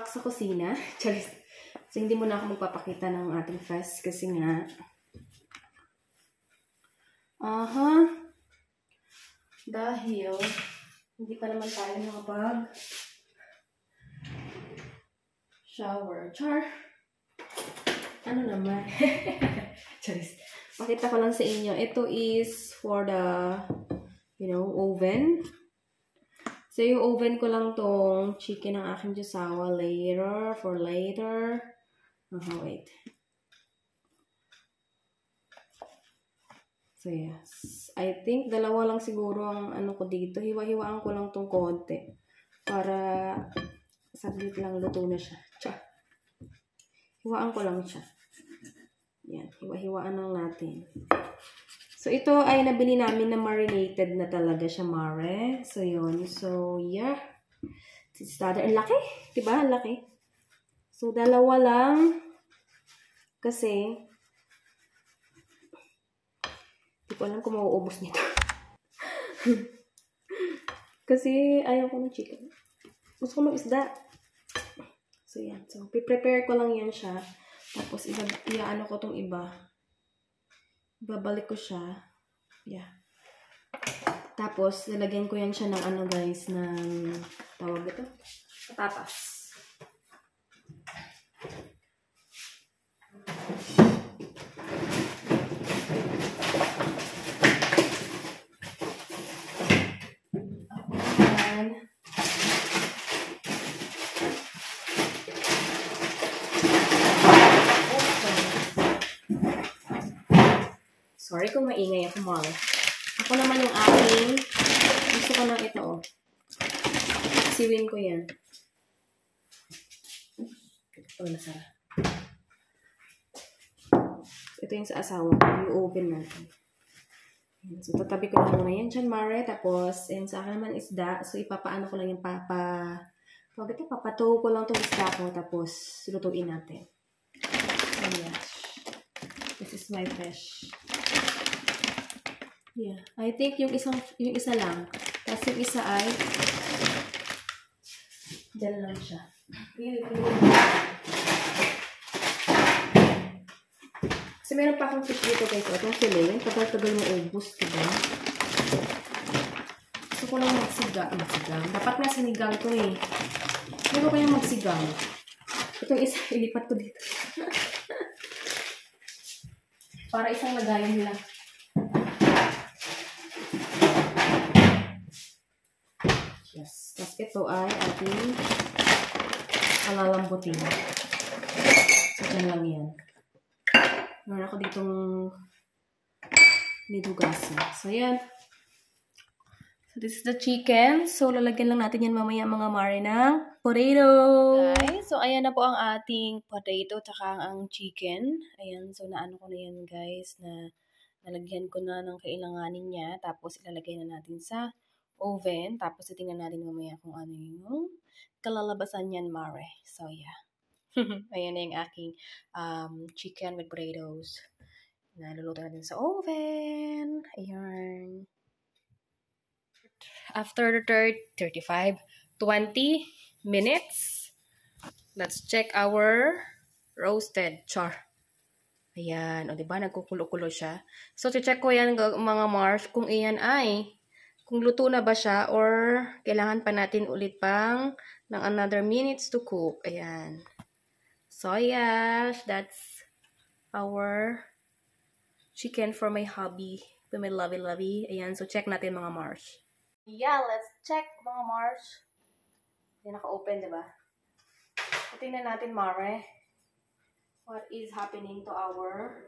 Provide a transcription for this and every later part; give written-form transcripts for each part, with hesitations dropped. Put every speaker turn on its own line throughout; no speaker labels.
back sa kusina. Charis. So, hindi mo na ako magpapakita ng ating fest kasi nga. Dahil, hindi pa naman tayo nakapag shower. Char! Ano naman? Charis. Pakita ko lang sa inyo. Ito is for the, oven. So, yung oven ko lang tong chicken ng aking jusawa for later. Wait. So, yes. I think dalawa lang siguro ang ano ko dito. Hiwa-hiwaan ko lang tong konti. Para saglit lang luto na siya. Hiwaan ko lang siya. Yan. Hiwa-hiwaan lang natin. So, ito ay nabili namin na marinated na talaga siya, Mare. So, yun. So, yeah. It's rather, ang laki. Diba? Ang laki. So, dalawa lang. Kasi, hindi ko alam kung mauubos nito. Kasi, ayaw ko ng chicken. Gusto ko mag-isda. So, yan. So, prepare ko lang yan siya. Tapos, iaano ko tong iba. Babalik ko siya. Yeah. Tapos, lalagyan ko yan siya ng guys, ng tawag ito? Patatas. Ayan. Sorry kung maingay ako, Mom. Ako naman yung aking, gusto ko lang ito, siwin ko yan. Ito, nasara. Ito yung sa asawa ko, yung oven natin. So, tatabi ko lang muna yan dyan, Mare. Tapos, and sa akin naman isda. So, ipapaano ko lang yung papatuo ko lang itong isda ko. Tapos, lutuin natin. So, yes. This is my fish. Yeah. I think yung isa lang. Tapos yung isa ay dyan lang siya. Kasi meron pa akong fish dito guys. Itong filet. Tagal-tagal mo ubos. Diba? Gusto ko lang magsigang. Dapat nga sinigang to eh. Pero ko yung magsigang. Itong isa, ilipat ko dito. Para isang lagayan lang. Yes. Tapos ito ay ating palalambutin. So, dyan lang yan. Meron ako ditong nidugasan. So, yan. So, this is the chicken. So, lalagyan lang natin yan mamaya mga Mare ng potato. Guys, so ayan na po ang ating potato tsaka ang chicken. Ayan, so naano ko na yan guys na nalagyan ko na ng kailanganin niya. Tapos, ilalagay na natin sa oven. Tapos, titingnan natin mamaya kung ano yung kalalabasan niyan, Mare. So, yeah. Ayan na yung aking chicken with potatoes. Naluluto natin sa oven. Ayan. After the 35, 20 minutes, let's check our roasted char. Ayan. O, diba? Nagkukulo-kulo siya. So, check ko yan mga Mars kung iyan ay kung luto na ba siya or kailangan pa natin ulit pang ng another minutes to cook. Ayan. So, yes, that's our chicken for my hubby, for my lovey-lovey. Ayan, so check natin mga Mars. Yeah, let's check mga Mars. Hindi naka-open, diba? Tingnan natin, Mare, what is happening to our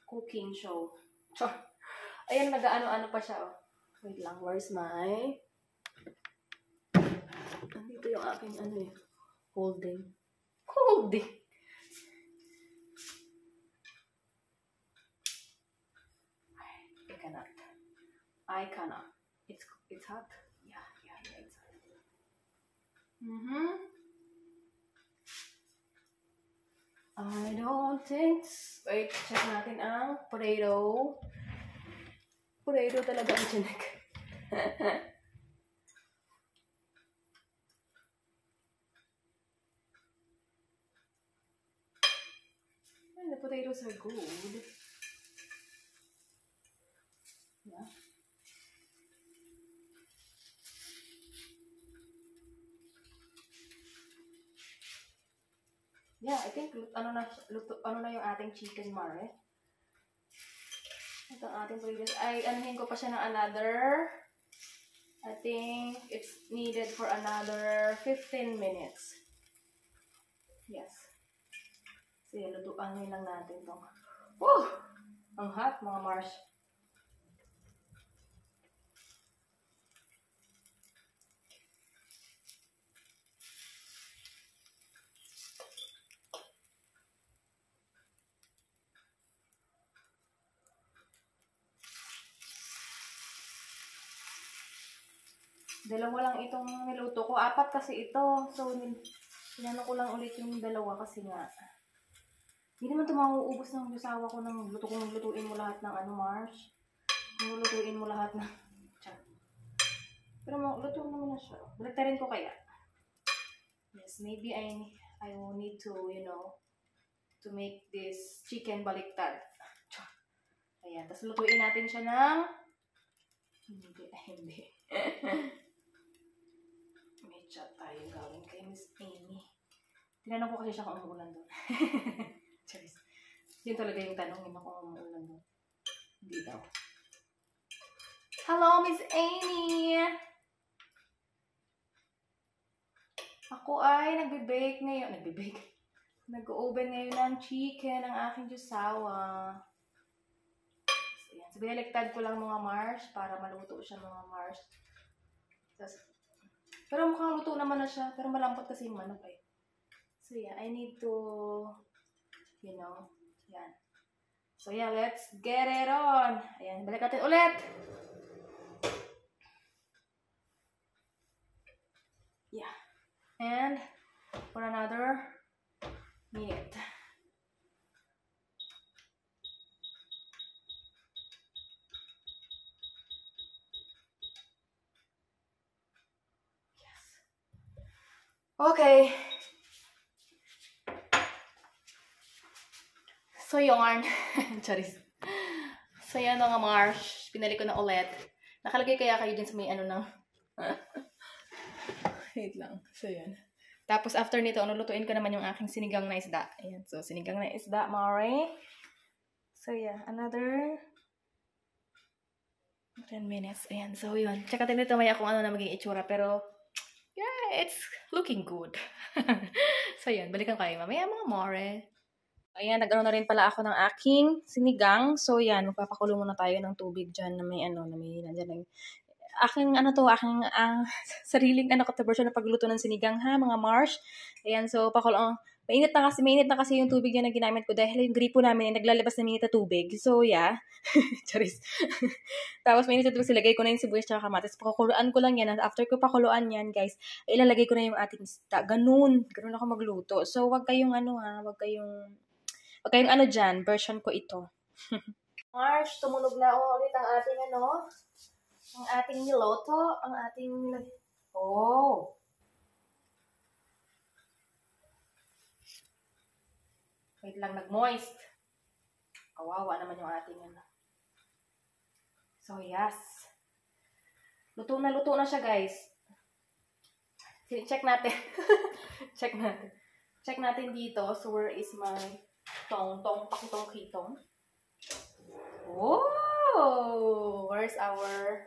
cooking show. Ayan, nag-ano-ano pa siya, oh. Wait lang, where's my... Andito yung aking, holding. I cannot. It's hot. Yeah, it's hot. I don't think... Wait, check natin ang potato. Potato talaga ang chinek. the potatoes are good. Yeah. Yeah, I think ano na yung ating chicken, Mare. Ito ang ating previous. Ay, anuhin ko pa siya ng another. I think it's needed for another 15 minutes. Yes. Sige, lutuan lang natin itong. Woo! Ang hot, mga Mars. Dalawa lang itong niluto ko. 4 kasi ito. So, sinano ko lang ulit yung dalawa kasi nga. Hindi naman ito mauubos ng asawa ko ng luto kung lutuin mo lahat ng ano, Mars. Kung lutuin mo lahat ng... Pero luto naman na siya. Baliktarin ko kaya. Yes, maybe I will need to, you know, to make this chicken baliktad. Ayan. Tapos lutuin natin siya ng... Hindi. May chat tayo gawin kay Miss Amy. Tinanong ko kasi siya kung umuulan doon. Charis. Yun talaga yung tanong, yun kung umuulan doon. Hindi daw. Hello, Miss Amy! Ako ay nagbe-bake ngayon. Nag-oven ngayon ng chicken ang aking jusawa. So, yan. So, binaliktad ko lang mga Mars para maluto siya mga Mars. Pero mukhang luto naman na siya. Pero malambot kasi yung manok eh. So, yeah. I need to, you know, yan. So, yeah. Let's get it on. Ayan. Balik natin ulit. Yeah. And for another minute. Yes. Okay. So, yarn. Charis. So, yan mga Mars. Pinalik ko na ulit. Nakalagay kaya kayo din sa may ano ng... Wait lang. So, yan. Tapos, after nito, lulutuin ko naman yung aking sinigang na isda. Ayan. So, sinigang na isda, Mare. So, yeah. Another 10 minutes. Ayan. So, yun. Tsaka tayo nito maya kung ano na magiging itsura. Pero, yeah, it's looking good. So, yun. Balikan ko kayo mamaya, mga Mare. Ayan. Nag-ano na rin pala ako ng aking sinigang. So, yan. Magpapakulo muna tayo ng tubig dyan na may ano, na may nandiyan lang. Aking sariling version ng pagluto ng sinigang ha, mga Mars. Ayan, so mainit na kasi yung tubig yan na ginamit ko dahil yung gripo namin ay naglalabas na minit na tubig. So, yeah. Charis. Tapos mainit na tubig, silagay ko na yung sibuyas at kamatis. Pakukuluan ko lang yan. After ko pakuluan yan, guys, ilalagay ko na yung ating isda. Ganun ako magluto. So, wag kayong dyan. Version ko ito. Mars, tumunog na ulit ang ating niloto, oh! Wait lang, nag-moist. Kawawa naman yung ating ano. So, yes. Luto na siya, guys. Check natin. Check natin dito. So, where is my pakitong-kitong? Oh! Where's our...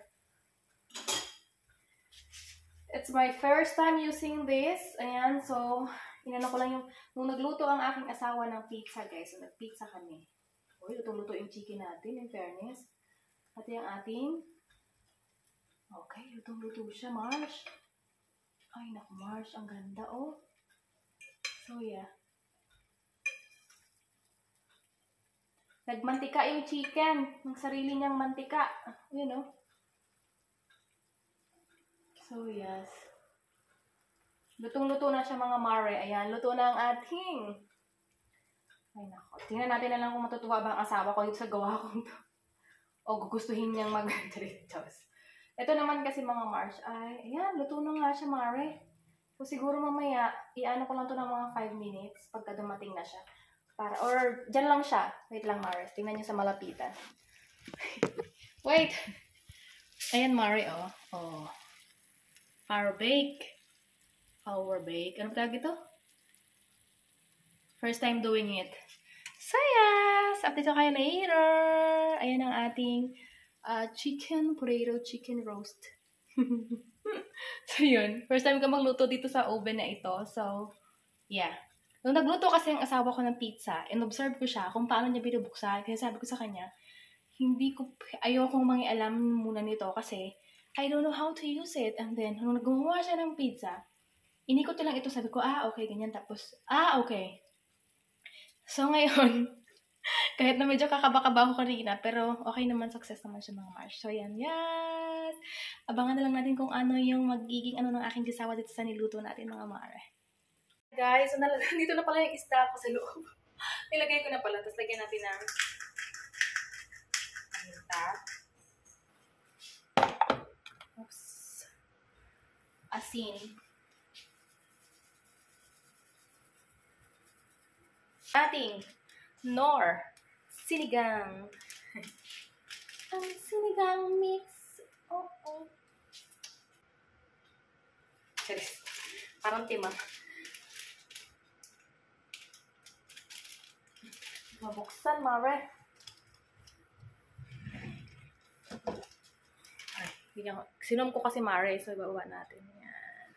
It's my first time using this. Ayan, so, inano ko lang nung nagluto ang aking asawa ng pizza, guys. So, nagpizza kami. Uy, lutong-luto yung chicken natin, in fairness. At yung ating, okay, lutong-luto siya, Mars. Ay, naku, Mars, ang ganda, oh. So, yeah. Nagmantika yung chicken. Ng sarili niyang mantika. You know. So, yes. Lutong-luto na siya mga Mare. Ayan, luto na ang ating. Ay, nako. Tingnan natin na lang kung matutuwa ba ang asawa ko dito sa gawa kong to. O gugustuhin niyang mag-doritos. Ito naman kasi mga Mars ay, ayan, luto na nga siya Mare. So, siguro mamaya, i-ano ko lang to ng mga 5 minutes pagka dumating na siya. Or, dyan lang siya. Wait lang, Mare. Tingnan niyo sa malapitan. Wait. Ayan, Mare, oh. Oh. Power bake. Power bake. Ano tawag ito? First time doing it. So, yes! Update ko kayo later. Ayan ang ating potato chicken roast. So, yun. First time ko magluto dito sa oven na ito. So, yeah. Nung nagluto kasi ang asawa ko ng pizza, in-observe ko siya kung paano niya binubuksan. Kaya sabi ko sa kanya, ayokong mangialam muna nito kasi I don't know how to use it. And then, nung gumawa siya ng pizza, inikot ko lang ito, sabi ko, okay, ganyan. Tapos, okay. So, ngayon, kahit na medyo kakaba-kaba ko kanina, pero okay naman, success naman siya mga Mars. So, yan, yes! Abangan na lang natin kung ano yung magiging ng aking gisawa dito sa niluto natin mga Mare. Guys, so dito na pala yung isda ko sa loob. Nilagay ko na pala, tapos lagyan natin ng paminta. Oops. Asin. Ating sinigang. Ang sinigang mix. Oh. Charis. Parang timang. Mabuksan, Mare. Ay, sinom ko kasi, Mare. So, ibaba natin. Yan.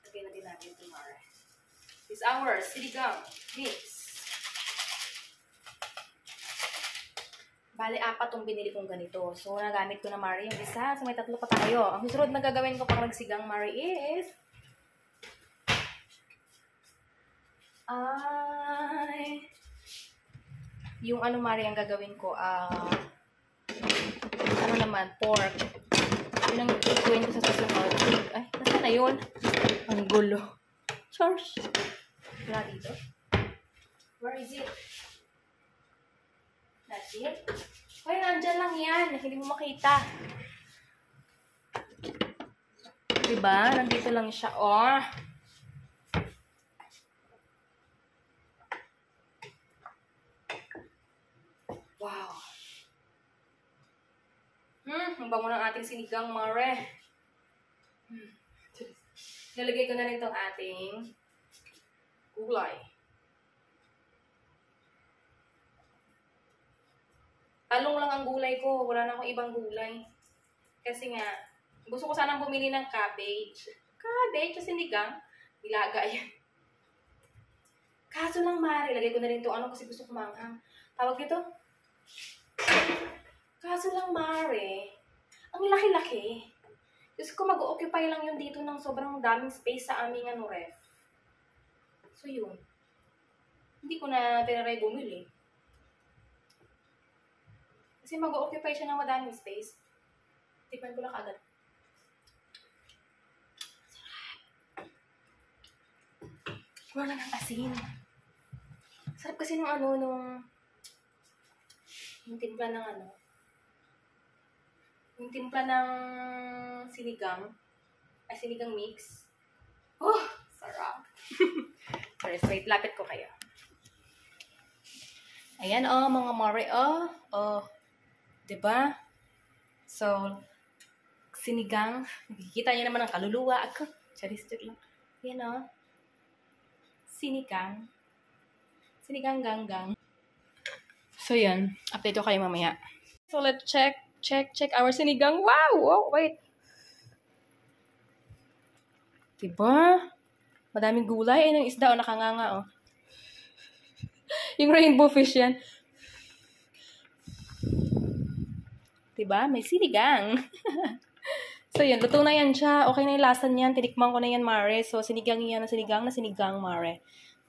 Lagyan na din natin ito, Mare. This is our sinigang mix. Bale, 4 tong binili kong ganito. So, nagamit ko na, Mare, yung isa. So, may 3 pa tayo. Ang susunod na gagawin ko pang magsigang, Mare, is yung Mare, ang gagawin ko, pork. Yun ang gagawin ko sa susunod. Ay, nasa na yun? Ang gulo. Charge. Wala dito. Where is it? That's it? Ay, nandyan lang yan. Hindi mo makita. Diba? Nandito lang siya. Oh. Wow. Ang bango ng ating sinigang, Mare. Nalagay ko na rin itong ating gulay. Talong lang ang gulay ko. Wala na akong ibang gulay. Kasi nga, gusto ko sanang bumili ng cabbage. Cabbage sa sinigang. Nilaga yan. Kaso lang, Mare, lagay ko na rin itong kasi gusto ko manghang. Tawag ito? Kaso lang, Mare, ang laki-laki. Gusto ko mag-occupy lang yun dito ng sobrang daming space sa aming ref. So, yun. Hindi ko na tinaray bumili. Kasi mag-occupy siya ng madaming space. Tikman ko lang agad. Sarap. Wala ng asin. Sarap kasi nung yung timpla ng yung timpla ng sinigang mix. Oh, sarap. Sorry, wait, lapit ko kayo. Ayan, mga Mare, diba? So, sinigang. Nakikita niyo naman ang kaluluwa ako. Charis lang. Ayan, Sinigang ganggang. So, yan. Update ko kayo mamaya. So, let's check our sinigang. Wow! Oh, wait. Diba? Madaming gulay. Ay, ng isda, nakanganga, Yung rainbow fish yan. Diba? May sinigang. So, yan. Luto na yan siya. Okay na yung lasa niyan. Tinikman ko na yan, Mare. So, sinigang yan na sinigang, Mare.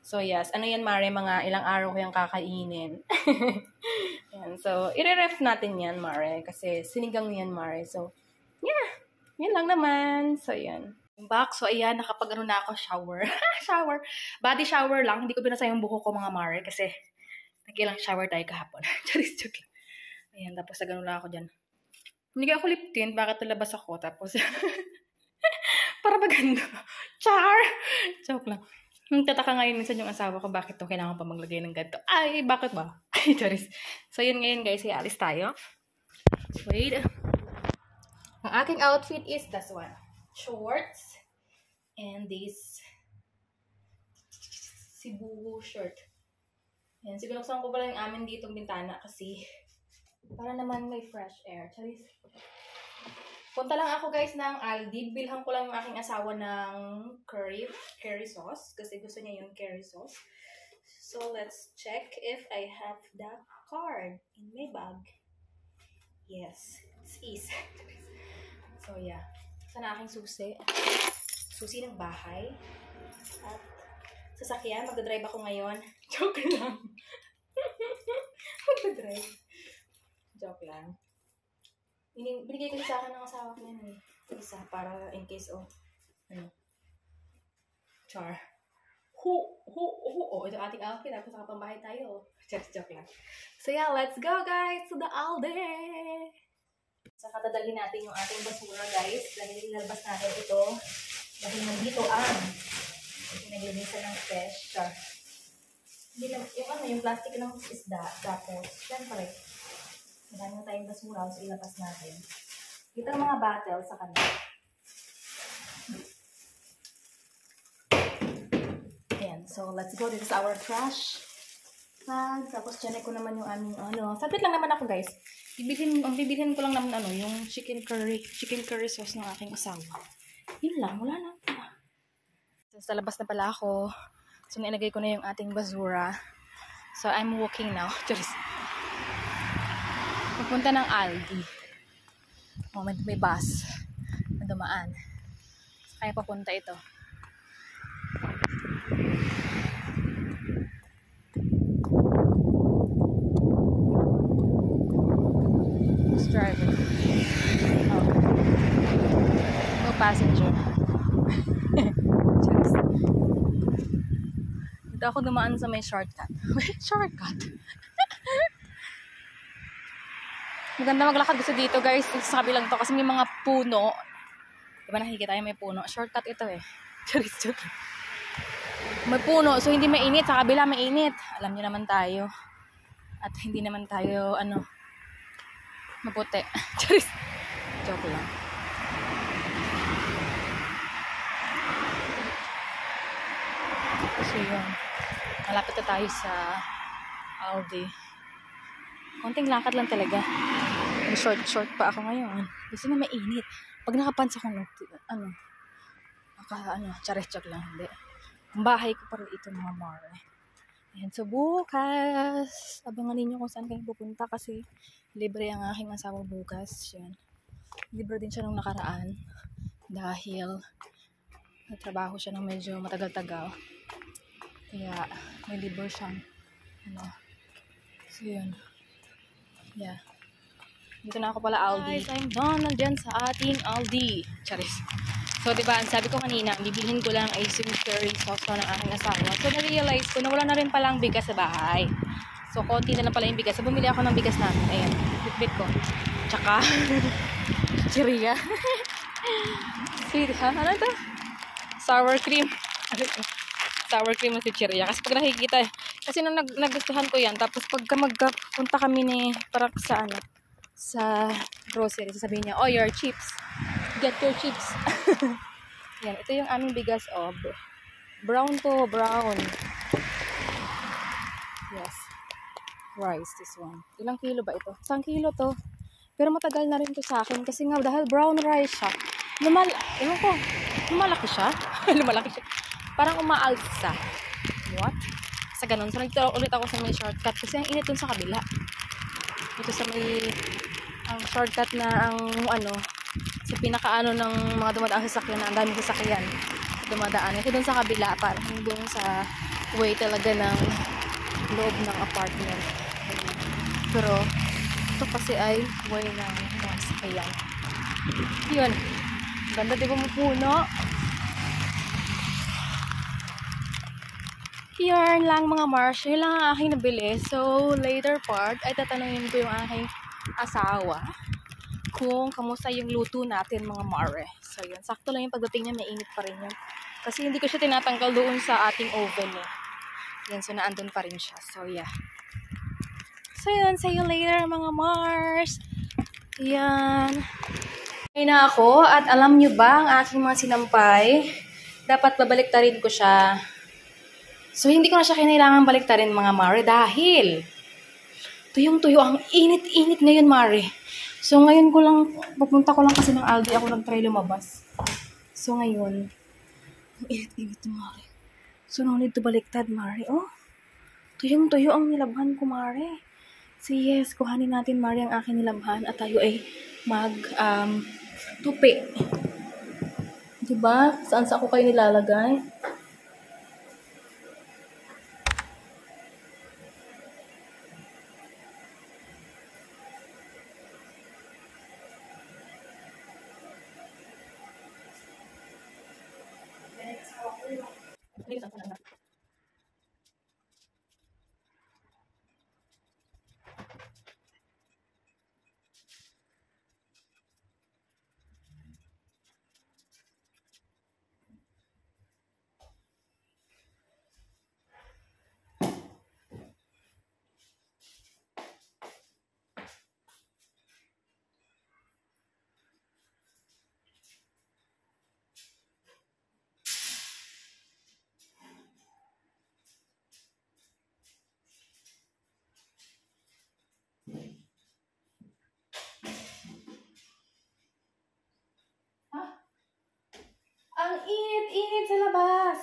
So, yes. Ano yan, Mare? Mga ilang araw ko yung kakainin. Yan. So, i-ref natin yan, Mare. Kasi sinigang yan, Mare. So, yeah. Yan lang naman. So, yan. Back. So, ayan. Nakapag-ano na ako. Shower. Body shower lang. Hindi ko binasa yung buko ko, mga Mare. Kasi, nag-ilang shower tayo kahapon. Charis, joke lang. Ayan. Tapos, nag-ano lang ako dyan. Hindi ako lip tint. Bakit nalabas ako? Tapos, para maganda. Char! Joke lang. Tataka ngayon minsan yung asawa ko, bakit to kailangan pa maglagay ng ganito? Ay, bakit ba? Ay, charis. So, yun ngayon guys, alis tayo. Wait. Ang aking outfit is this one. Shorts. And this Cebu shirt. Yan, siguro ko pala yung amin ditong bintana kasi para naman may fresh air. Charis. Punta lang ako guys ng Aldi. Bilhan ko lang yung aking asawa ng curry sauce. Kasi gusto niya yung curry sauce. So, let's check if I have the card in my bag. Yes, it's easy. So, yeah. Sana aking susi. Susi ng bahay. At sasakyan. Magdadrive ako ngayon. Joke lang. Magdadrive. Joke lang. Binigay ko sa akin ng asawa ko yan eh. Isa, para in case char. Ito ating outfit. Tapos nakapambahay tayo. Joke lang. So yeah, let's go guys to the Aldi! Saka dadalhin natin yung ating basura guys. Dahil nilalabas natin ito. Dahil nandito pinaglinisan ng fish. Char. Yung plastic ng isda. Tapos, syempre, marami na tayong basura, so ilabas natin. Dito ang mga bottle sa kanila. Ayan, so let's go. This is our trash bag. Tapos check ko naman yung aming Sabit lang naman ako guys. Bibilhin ko lang naman yung chicken curry sauce ng aking asawa. Yun lang, wala na. So, sa labas na pala ako. So, nailagay ko na yung ating basura. So, I'm walking now. Just pupunta ng Aldi. Moment may bus na dumaan. Kaya papunta ito. Who's driving? Oh. No passenger. Dito ako dumaan sa may shortcut. Shortcut? Maganda maglakad kasi dito guys, sa kabilang to kasi may mga puno. Diba nakikita tayo may puno? Shortcut ito eh. Charis. May puno, so hindi mainit. Sa kabila mainit. Alam niyo naman tayo. At hindi naman tayo, maputi. Charis. Joke lang. So yun. Malapit na tayo sa Aldi. Konting lakad lang talaga. Short pa ako ngayon. Kasi na mainit. Pag nakapansa ko, charis-chok lang. Hindi. Ang bahay ko pa rin ito mga mare. Ayan, so bukas. Abangan ninyo kung saan kayo pupunta kasi libre ang aking asawa bukas. Yan. Libre din siya nung nakaraan. Dahil nagtrabaho siya ng medyo matagal-tagal. Kaya may libre siyang So yun. Yeah. Dito na ako pala Aldi. Guys, I'm done nandyan sa ating Aldi. Charis. So, diba, ang sabi ko kanina, bibilhin ko lang ay curry sauce ng aking asawa. So, na-realize ko na wala na rin palang bigas sa bahay. So, konti na lang pala yung bigas. So, bumili ako ng bigas namin. Ayan, bit ko. Tsaka, chiria. Sweet, ha? Ano ito? Sour cream. Sour cream at chiria. Kasi pag nakikita, kasi nung nagustuhan ko yan, tapos pagka magpunta kami ni parang sa grocery, sasabihin niya, oh, your chips. Get your chips. Yan, ito yung aming bigas, brown to, brown. Yes. Rice, this one. Ilang kilo ba ito? 1 kilo to. Pero matagal na rin to sa akin kasi nga dahil brown rice siya. Lumalaki siya. Lumalaki siya. Parang umaalsa. What? Sa ganun. So, nagturo ulit ako sa may shortcut kasi ang init dun sa kabila. Ito sa may ang shortcut na sa pinakaano ng mga dumadaan sa sakyan na ang daming sasakyan dumadaan. Ito dun sa kabila parang dun sa way talaga ng loob ng apartment. Pero ito kasi ay way ng sasakyan. Yun. Ganda di ba mo puno? Yan lang mga Mars. Yun lang ang aking nabili. So, later part, ay tatanungin ko yung aking asawa kung kamusta yung luto natin mga Mare. So, yun. Sakto lang yung pagdating niya. Mainit pa rin yun. Kasi hindi ko siya tinatanggal doon sa ating oven eh. Yan, so naandun pa rin siya. So, yeah. So, yun. See you later, mga Mars. Yan. Ngayon na ako. At alam nyo ba, ang aking mga sinampay, dapat babaliktarin ko siya. So, hindi ko na siya kailangan baliktarin, mga Mare, dahil tuyong-tuyo. Ang init-init ngayon, Mare. So, ngayon pupunta ko lang kasi ng Aldi. Ako nag-try lumabas. So, ngayon, ang init-init, Mare. So, no need to baliktad, Mare. Oh, tuyong-tuyo ang nilabhan ko, Mare. So, yes, kuhanin natin, Mare, ang aking nilabhan. At tayo ay tupi. Diba? Saan ko kayo nilalagay? Ang init-init sa labas.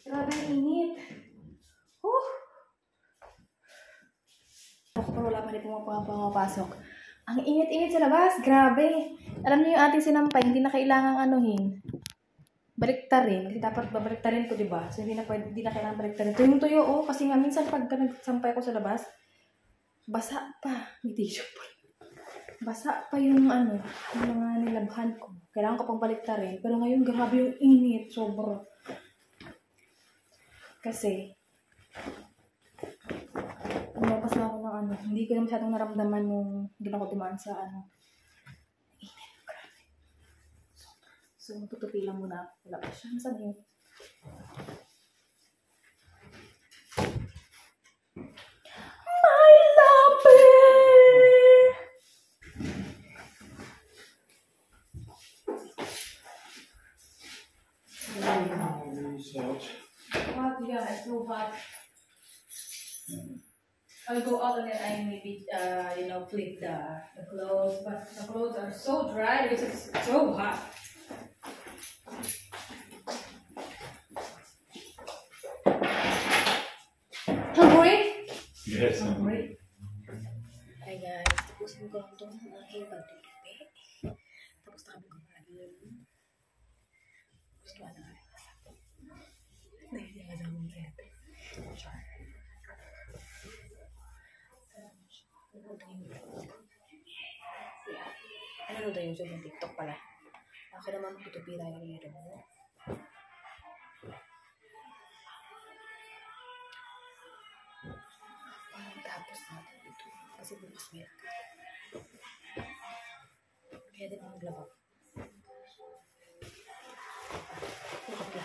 Grabe ang init. Pero wala pa rin pumapasok. Ang init-init sa labas. Grabe. Alam niyo yung ating sinampay, hindi na kailangang anuhin. Baliktarin. Kasi dapat babaliktarin ko, diba? So, hindi na kailangan baliktarin. Tuyong-tuyo, oh. Kasi nga, minsan pag nagsampay ko sa labas, basa pa. May tissue pa. Basa pa yung yung mga nilabhan ko. Kailangan ko pang baliktarin. Pero ngayon, grabe yung init. Sobra. Kasi, lumabas na ako ng hindi ko na masyadong naramdaman nung hindi na ako dumaan sa init. Grabe. So, matutupi lang muna ako. Wala pa siya. Saan yun? My love! Hot, yeah, it's so hot. I'll go out and then I maybe, flip the clothes. But the clothes are so dry because it's so hot. Hungry?
Yes.
Hungry. Hi guys, tapusin ko lang itong aking pagtutupi. Tapos na kami kumain. Gusto na rin. Dahil yung adamong kete. Char. Ano daw yung YouTube ng TikTok pala? Ako naman magtutupi tayo rito. Tapos natin ito. Kasi bukas may lakad. Kaya din ako maglabak. Nakapla.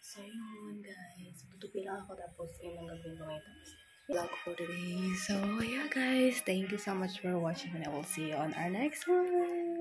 So yun guys. Tutupi lang ako tapos yun ang gagawin ko ngayon. Tapos vlog for today. So yeah guys. Thank you so much for watching and I will see you on our next one.